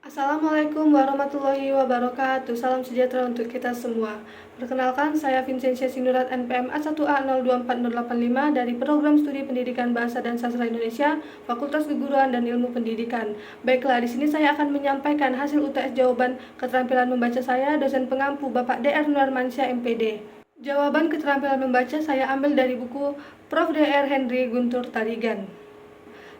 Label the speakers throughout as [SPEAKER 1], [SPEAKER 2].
[SPEAKER 1] Assalamualaikum warahmatullahi wabarakatuh. Salam sejahtera untuk kita semua. Perkenalkan, saya Vincentia Sinurat NPM A1A024085 dari Program Studi Pendidikan Bahasa dan Sastra Indonesia, Fakultas Keguruan dan Ilmu Pendidikan. Baiklah, di sini saya akan menyampaikan hasil UTS jawaban keterampilan membaca saya, dosen pengampu Bapak DR Nurmansyah MPD. Jawaban keterampilan membaca saya ambil dari buku Prof. Dr. Henry Guntur Tarigan.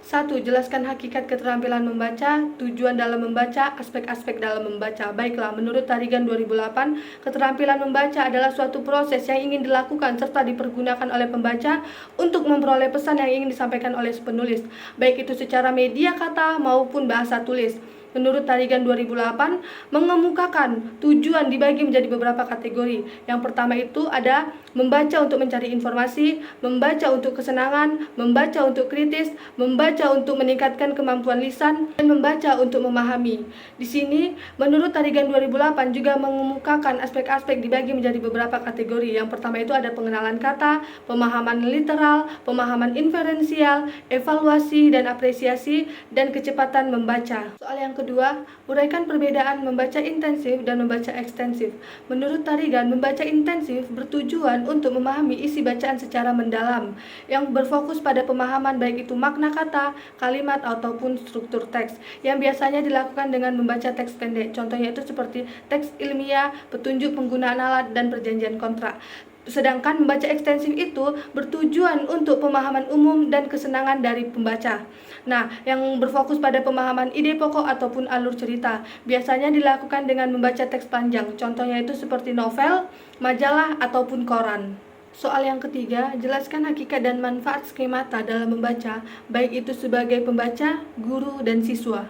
[SPEAKER 1] 1. Jelaskan hakikat keterampilan membaca, tujuan dalam membaca, aspek-aspek dalam membaca. Baiklah, menurut Tarigan 2008, keterampilan membaca adalah suatu proses yang ingin dilakukan serta dipergunakan oleh pembaca untuk memperoleh pesan yang ingin disampaikan oleh penulis, baik itu secara media kata maupun bahasa tulis. Menurut Tarigan 2008, mengemukakan tujuan dibagi menjadi beberapa kategori. Yang pertama itu ada membaca untuk mencari informasi, membaca untuk kesenangan, membaca untuk kritis, membaca untuk meningkatkan kemampuan lisan, dan membaca untuk memahami. Di sini, menurut Tarigan 2008 juga mengemukakan aspek-aspek dibagi menjadi beberapa kategori. Yang pertama itu ada pengenalan kata, pemahaman literal, pemahaman inferensial, evaluasi dan apresiasi, dan kecepatan membaca. Soal yang kedua, uraikan perbedaan membaca intensif dan membaca ekstensif. Menurut Tarigan, membaca intensif bertujuan untuk memahami isi bacaan secara mendalam, yang berfokus pada pemahaman baik itu makna kata, kalimat, ataupun struktur teks, yang biasanya dilakukan dengan membaca teks pendek. Contohnya itu seperti teks ilmiah, petunjuk penggunaan alat, dan perjanjian kontrak. Sedangkan membaca ekstensif itu bertujuan untuk pemahaman umum dan kesenangan dari pembaca. Nah, yang berfokus pada pemahaman ide pokok ataupun alur cerita, biasanya dilakukan dengan membaca teks panjang. Contohnya itu seperti novel, majalah, ataupun koran. Soal yang ketiga, jelaskan hakikat dan manfaat skemata dalam membaca, baik itu sebagai pembaca, guru, dan siswa.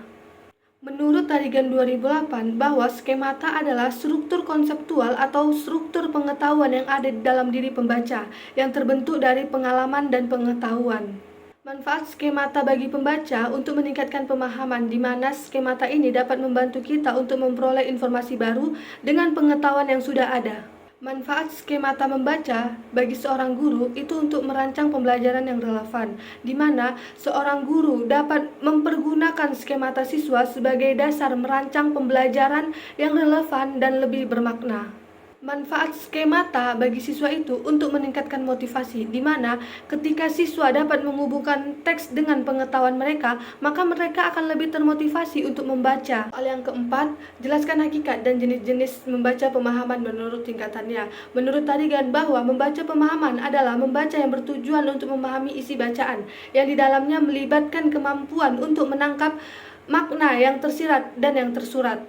[SPEAKER 1] Menurut Tarigan 2008, bahwa skemata adalah struktur konseptual atau struktur pengetahuan yang ada di dalam diri pembaca, yang terbentuk dari pengalaman dan pengetahuan. Manfaat skemata bagi pembaca untuk meningkatkan pemahaman, di mana skemata ini dapat membantu kita untuk memperoleh informasi baru dengan pengetahuan yang sudah ada. Manfaat skemata membaca bagi seorang guru itu untuk merancang pembelajaran yang relevan, di mana seorang guru dapat mempergunakan skemata siswa sebagai dasar merancang pembelajaran yang relevan dan lebih bermakna. Manfaat skemata bagi siswa itu untuk meningkatkan motivasi, di mana ketika siswa dapat menghubungkan teks dengan pengetahuan mereka, maka mereka akan lebih termotivasi untuk membaca. Soal yang keempat, jelaskan hakikat dan jenis-jenis membaca pemahaman menurut tingkatannya. Menurut Tarigan, bahwa membaca pemahaman adalah membaca yang bertujuan untuk memahami isi bacaan, yang di dalamnya melibatkan kemampuan untuk menangkap makna yang tersirat dan yang tersurat.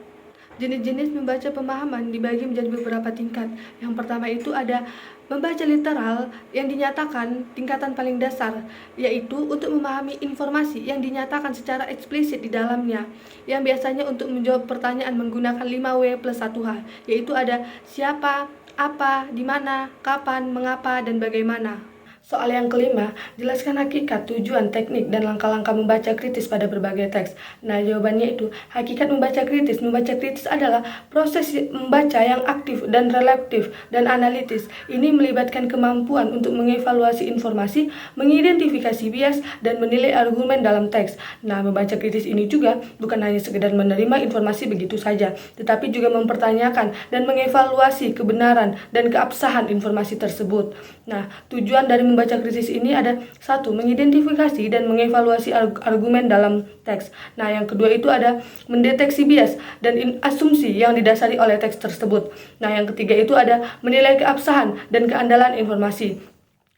[SPEAKER 1] Jenis-jenis membaca pemahaman dibagi menjadi beberapa tingkat. Yang pertama itu ada membaca literal yang dinyatakan tingkatan paling dasar, yaitu untuk memahami informasi yang dinyatakan secara eksplisit di dalamnya, yang biasanya untuk menjawab pertanyaan menggunakan 5W plus 1H, yaitu ada siapa, apa, di mana, kapan, mengapa, dan bagaimana. Soal yang kelima, jelaskan hakikat, tujuan, teknik, dan langkah-langkah membaca kritis pada berbagai teks. Nah, jawabannya itu, hakikat membaca kritis. Membaca kritis adalah proses membaca yang aktif dan relatif dan analitis. Ini melibatkan kemampuan untuk mengevaluasi informasi, mengidentifikasi bias, dan menilai argumen dalam teks. Nah, membaca kritis ini juga bukan hanya sekedar menerima informasi begitu saja, tetapi juga mempertanyakan dan mengevaluasi kebenaran dan keabsahan informasi tersebut. Nah, tujuan dari membaca kritis ini ada: 1. Mengidentifikasi dan mengevaluasi argumen dalam teks. Nah, yang kedua itu ada mendeteksi bias dan asumsi yang didasari oleh teks tersebut. Nah, yang ketiga itu ada menilai keabsahan dan keandalan informasi.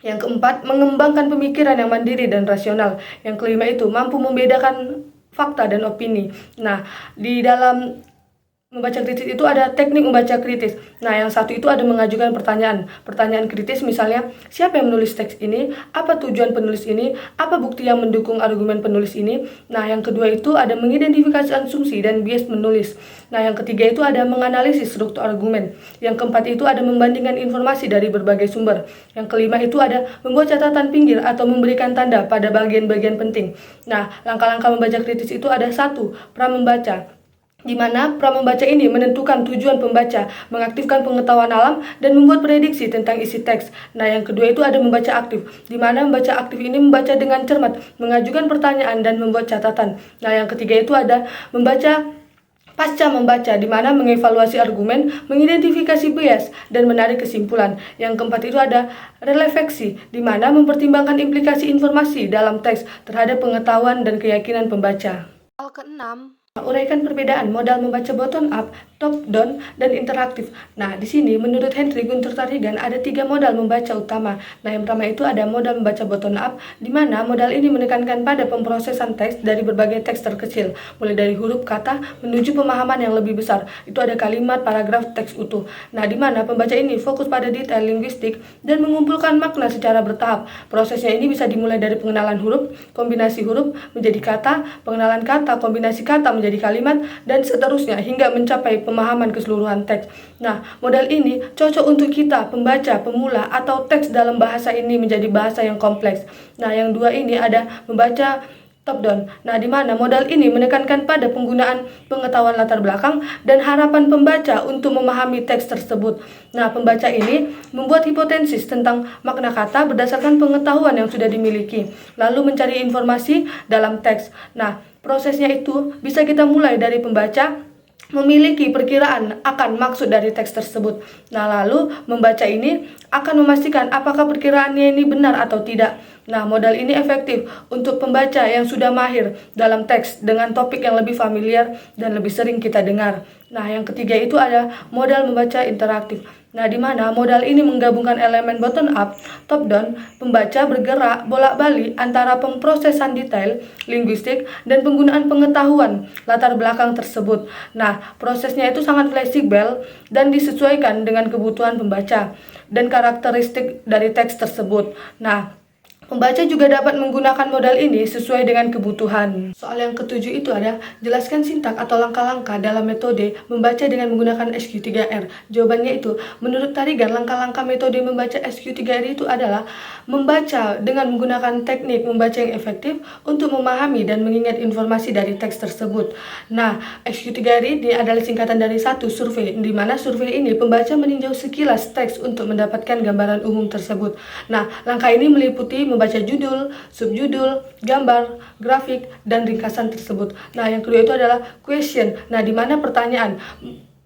[SPEAKER 1] Yang keempat, mengembangkan pemikiran yang mandiri dan rasional. Yang kelima itu mampu membedakan fakta dan opini. Nah, di dalam membaca kritis itu ada teknik membaca kritis. Nah, yang satu itu ada mengajukan pertanyaan kritis, misalnya siapa yang menulis teks ini, apa tujuan penulis ini, apa bukti yang mendukung argumen penulis ini. Nah, yang kedua itu ada mengidentifikasi asumsi dan bias menulis. Nah, yang ketiga itu ada menganalisis struktur argumen. Yang keempat itu ada membandingkan informasi dari berbagai sumber. Yang kelima itu ada membuat catatan pinggir atau memberikan tanda pada bagian-bagian penting. Nah, langkah-langkah membaca kritis itu ada: 1. Pramembaca, di mana pramembaca ini menentukan tujuan pembaca, mengaktifkan pengetahuan alam, dan membuat prediksi tentang isi teks. Nah, yang kedua itu ada membaca aktif, di mana membaca aktif ini membaca dengan cermat, mengajukan pertanyaan, dan membuat catatan. Nah, yang ketiga itu ada membaca Pasca membaca, di mana mengevaluasi argumen, mengidentifikasi bias, dan menarik kesimpulan. Yang keempat itu ada refleksi, di mana mempertimbangkan implikasi informasi dalam teks terhadap pengetahuan dan keyakinan pembaca. Hal keenam, uraikan perbedaan modal membaca bottom up, top down, dan interaktif. Nah, di sini menurut Henry Guntur Tarigan ada 3 modal membaca utama. Nah, yang pertama itu ada modal membaca bottom up, di mana modal ini menekankan pada pemrosesan teks dari berbagai teks terkecil, mulai dari huruf kata menuju pemahaman yang lebih besar. Itu ada kalimat, paragraf, teks utuh. Nah, di mana pembaca ini fokus pada detail linguistik dan mengumpulkan makna secara bertahap. Prosesnya ini bisa dimulai dari pengenalan huruf, kombinasi huruf menjadi kata, pengenalan kata, kombinasi kata menjadi kalimat, dan seterusnya hingga mencapai pemahaman keseluruhan teks. Nah, modal ini cocok untuk kita, pembaca, pemula, atau teks dalam bahasa ini menjadi bahasa yang kompleks. Nah, yang dua ini ada membaca top down. Nah, di mana modal ini menekankan pada penggunaan pengetahuan latar belakang dan harapan pembaca untuk memahami teks tersebut. Nah, pembaca ini membuat hipotesis tentang makna kata berdasarkan pengetahuan yang sudah dimiliki, lalu mencari informasi dalam teks. Nah, prosesnya itu bisa kita mulai dari pembaca memiliki perkiraan akan maksud dari teks tersebut. Nah, lalu membaca ini akan memastikan apakah perkiraannya ini benar atau tidak. Nah, modal ini efektif untuk pembaca yang sudah mahir dalam teks dengan topik yang lebih familiar dan lebih sering kita dengar. Nah, yang ketiga itu ada modal membaca interaktif. Nah, di mana modal ini menggabungkan elemen bottom up, top down, pembaca bergerak bolak-balik antara pemrosesan detail, linguistik, dan penggunaan pengetahuan latar belakang tersebut. Nah, prosesnya itu sangat fleksibel dan disesuaikan dengan kebutuhan pembaca dan karakteristik dari teks tersebut. Nah, pembaca juga dapat menggunakan modal ini sesuai dengan kebutuhan. Soal yang ketujuh itu ada jelaskan sintak atau langkah-langkah dalam metode membaca dengan menggunakan SQ3R. Jawabannya itu, menurut Tarigan, langkah-langkah metode membaca SQ3R itu adalah membaca dengan menggunakan teknik membaca yang efektif untuk memahami dan mengingat informasi dari teks tersebut. Nah, SQ3R ini adalah singkatan dari satu survei, di mana survei ini pembaca meninjau sekilas teks untuk mendapatkan gambaran umum tersebut. Nah, langkah ini meliputi membaca judul, subjudul, gambar, grafik, dan ringkasan tersebut. Nah, yang kedua itu adalah question. Nah, di mana pertanyaan.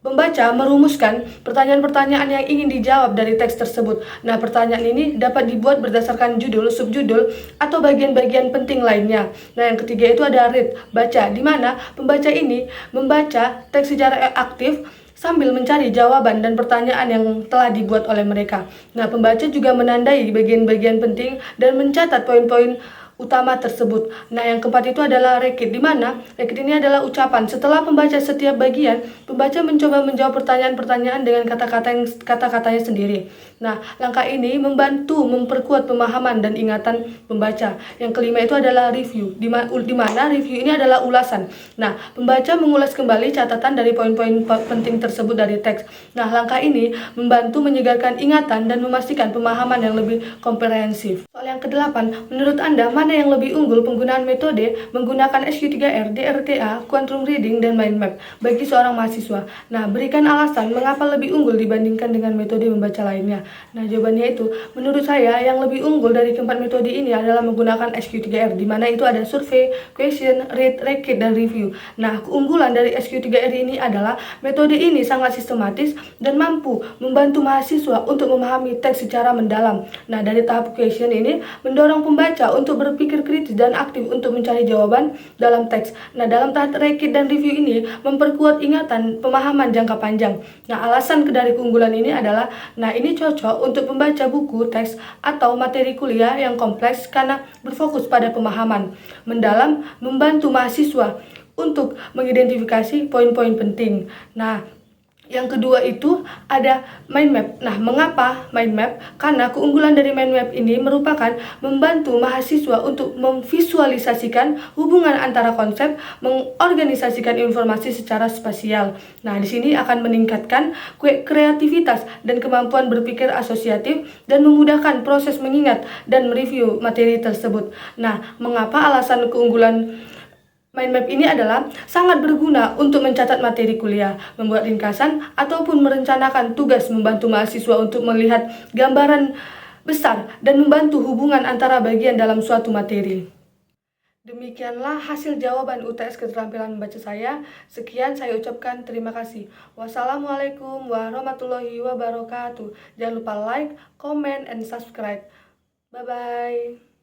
[SPEAKER 1] Pembaca merumuskan pertanyaan-pertanyaan yang ingin dijawab dari teks tersebut. Nah, pertanyaan ini dapat dibuat berdasarkan judul, subjudul, atau bagian-bagian penting lainnya. Nah, yang ketiga itu ada read, baca, di mana pembaca ini membaca teks secara aktif sambil mencari jawaban dan pertanyaan yang telah dibuat oleh mereka. Nah, pembaca juga menandai bagian-bagian penting dan mencatat poin-poin utama tersebut. Nah, yang keempat itu adalah recit, di mana recit ini adalah ucapan. Setelah membaca setiap bagian, pembaca mencoba menjawab pertanyaan-pertanyaan dengan kata-katanya sendiri. Nah, langkah ini membantu memperkuat pemahaman dan ingatan pembaca. Yang kelima itu adalah review, di mana review ini adalah ulasan. Nah, pembaca mengulas kembali catatan dari poin-poin penting tersebut dari teks. Nah, langkah ini membantu menyegarkan ingatan dan memastikan pemahaman yang lebih komprehensif. Soal yang kedelapan, menurut Anda mana yang lebih unggul penggunaan metode menggunakan SQ3R, DRTA, Quantum Reading, dan Mind Map bagi seorang mahasiswa? Nah, berikan alasan mengapa lebih unggul dibandingkan dengan metode membaca lainnya. Nah, jawabannya itu, menurut saya yang lebih unggul dari keempat metode ini adalah menggunakan SQ3R, di mana itu ada survei, question, read, recit, dan review. Nah, keunggulan dari SQ3R ini adalah metode ini sangat sistematis dan mampu membantu mahasiswa untuk memahami teks secara mendalam. Nah, dari tahap question ini mendorong pembaca untuk berpikir kritis dan aktif untuk mencari jawaban dalam teks. Nah, dalam tahap recit dan review ini memperkuat ingatan pemahaman jangka panjang. Nah, alasan dari keunggulan ini adalah, nah, ini cocok untuk pembaca buku, teks, atau materi kuliah yang kompleks karena berfokus pada pemahaman mendalam, membantu mahasiswa untuk mengidentifikasi poin-poin penting. Nah, yang kedua itu ada mind map. Nah, mengapa mind map? Karena keunggulan dari mind map ini merupakan membantu mahasiswa untuk memvisualisasikan hubungan antara konsep, mengorganisasikan informasi secara spasial. Nah, di sini akan meningkatkan kreativitas dan kemampuan berpikir asosiatif dan memudahkan proses mengingat dan mereview materi tersebut. Nah, mengapa alasan keunggulan mind map ini adalah sangat berguna untuk mencatat materi kuliah, membuat ringkasan, ataupun merencanakan tugas, membantu mahasiswa untuk melihat gambaran besar dan membantu hubungan antara bagian dalam suatu materi. Demikianlah hasil jawaban UTS keterampilan membaca saya. Sekian saya ucapkan terima kasih. Wassalamualaikum warahmatullahi wabarakatuh. Jangan lupa like, comment, and subscribe. Bye-bye.